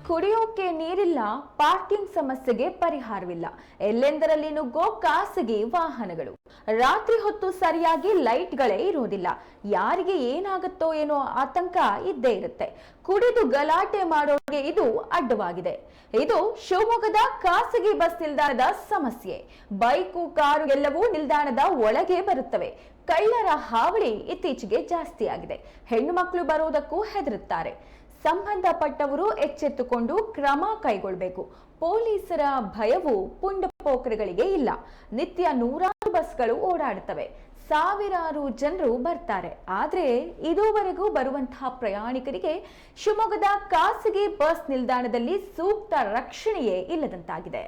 ಕುಡಿಯೋಕೆ ನೀರಿಲ್ಲ, ಪಾರ್ಕಿಂಗ್ ಸಮಸ್ಯೆಗೆ ಪರಿಹಾರವಿಲ್ಲ, ಎಲ್ಲೆಂದರಲ್ಲಿ ನುಗ್ಗೋ ಖಾಸಗಿ ವಾಹನಗಳು. ರಾತ್ರಿ ಹೊತ್ತು ಸರಿಯಾಗಿ ಲೈಟ್ಗಳೇ ಇರುವುದಿಲ್ಲ. ಯಾರಿಗೆ ಏನಾಗುತ್ತೋ ಏನೋ ಆತಂಕ ಇದ್ದೇ ಇರುತ್ತೆ. ಕುಡಿದು ಗಲಾಟೆ ಮಾಡೋರಿಗೆ ಇದು ಅಡ್ಡವಾಗಿದೆ. ಇದು ಶಿವಮೊಗ್ಗದ ಖಾಸಗಿ ಬಸ್ ನಿಲ್ದಾಣದ ಸಮಸ್ಯೆ. ಬೈಕು, ಕಾರು ಎಲ್ಲವೂ ನಿಲ್ದಾಣದ ಒಳಗೆ ಬರುತ್ತವೆ. ಕಳ್ಳರ ಹಾವಳಿ ಇತ್ತೀಚೆಗೆ ಜಾಸ್ತಿ ಆಗಿದೆ. ಹೆಣ್ಣು ಮಕ್ಕಳು ಬರೋದಕ್ಕೂ ಹೆದರುತ್ತಾರೆ. ಸಂಬಂಧಪಟ್ಟವರು ಎಚ್ಚೆತ್ತುಕೊಂಡು ಕ್ರಮ ಕೈಗೊಳ್ಳಬೇಕು. ಪೊಲೀಸರ ಭಯವು ಪುಂಡಪೋಖರಿಗಳಿಗೆ ಇಲ್ಲ. ನಿತ್ಯ ನೂರಾರು ಬಸ್ಗಳು ಓಡಾಡುತ್ತವೆ, ಸಾವಿರಾರು ಜನರು ಬರ್ತಾರೆ. ಆದ್ರೆ ಇದುವರೆಗೂ ಬರುವಂತಹ ಪ್ರಯಾಣಿಕರಿಗೆ ಶಿವಮೊಗ್ಗದ ಖಾಸಗಿ ಬಸ್ ನಿಲ್ದಾಣದಲ್ಲಿ ಸೂಕ್ತ ರಕ್ಷಣೆಯೇ ಇಲ್ಲದಂತಾಗಿದೆ.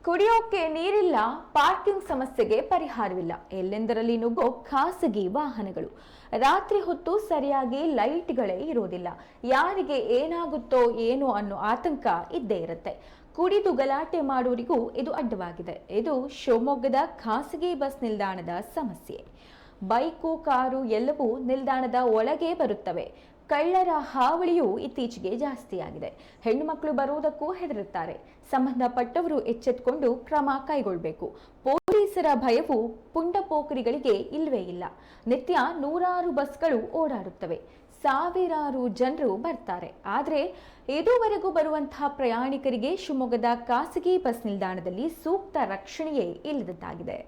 ಕುಡಿಯೋಕೆ ನೀರಿಲ್ಲ, ಪಾರ್ಕಿಂಗ್ ಸಮಸ್ಯೆಗೆ ಪರಿಹಾರವಿಲ್ಲ, ಎಲ್ಲೆಂದರಲ್ಲಿ ನುಗ್ಗೋ ಖಾಸಗಿ ವಾಹನಗಳು. ರಾತ್ರಿ ಹೊತ್ತು ಸರಿಯಾಗಿ ಲೈಟ್ಗಳೇ ಇರೋದಿಲ್ಲ. ಯಾರಿಗೆ ಏನಾಗುತ್ತೋ ಏನೋ ಅನ್ನೋ ಆತಂಕ ಇದ್ದೇ ಇರುತ್ತೆ. ಕುಡಿದು ಗಲಾಟೆ ಮಾಡೋರಿಗೂ ಇದು ಅಡ್ಡವಾಗಿದೆ. ಇದು ಶಿವಮೊಗ್ಗದ ಖಾಸಗಿ ಬಸ್ ನಿಲ್ದಾಣದ ಸಮಸ್ಯೆ. ಬೈಕು, ಕಾರು ಎಲ್ಲವೂ ನಿಲ್ದಾಣದ ಒಳಗೆ ಬರುತ್ತವೆ. ಕಳ್ಳರ ಹಾವಳಿಯೂ ಇತ್ತೀಚೆಗೆ ಜಾಸ್ತಿಯಾಗಿದೆ. ಹೆಣ್ಣು ಮಕ್ಕಳು ಬರುವುದಕ್ಕೂ ಹೆದರುತ್ತಾರೆ. ಸಂಬಂಧಪಟ್ಟವರು ಎಚ್ಚೆತ್ತುಕೊಂಡು ಕ್ರಮ ಕೈಗೊಳ್ಳಬೇಕು. ಪೊಲೀಸರ ಭಯವು ಪುಂಡಪೋಖರಿಗಳಿಗೆ ಇಲ್ಲವೇ ಇಲ್ಲ. ನಿತ್ಯ ನೂರಾರು ಬಸ್ಗಳು ಓಡಾಡುತ್ತವೆ, ಸಾವಿರಾರು ಜನರು ಬರ್ತಾರೆ. ಆದರೆ ಇದುವರೆಗೂ ಬರುವಂತಹ ಪ್ರಯಾಣಿಕರಿಗೆ ಶಿವಮೊಗ್ಗದ ಖಾಸಗಿ ಬಸ್ ನಿಲ್ದಾಣದಲ್ಲಿ ಸೂಕ್ತ ರಕ್ಷಣೆಯೇ ಇಲ್ಲದಂತಾಗಿದೆ.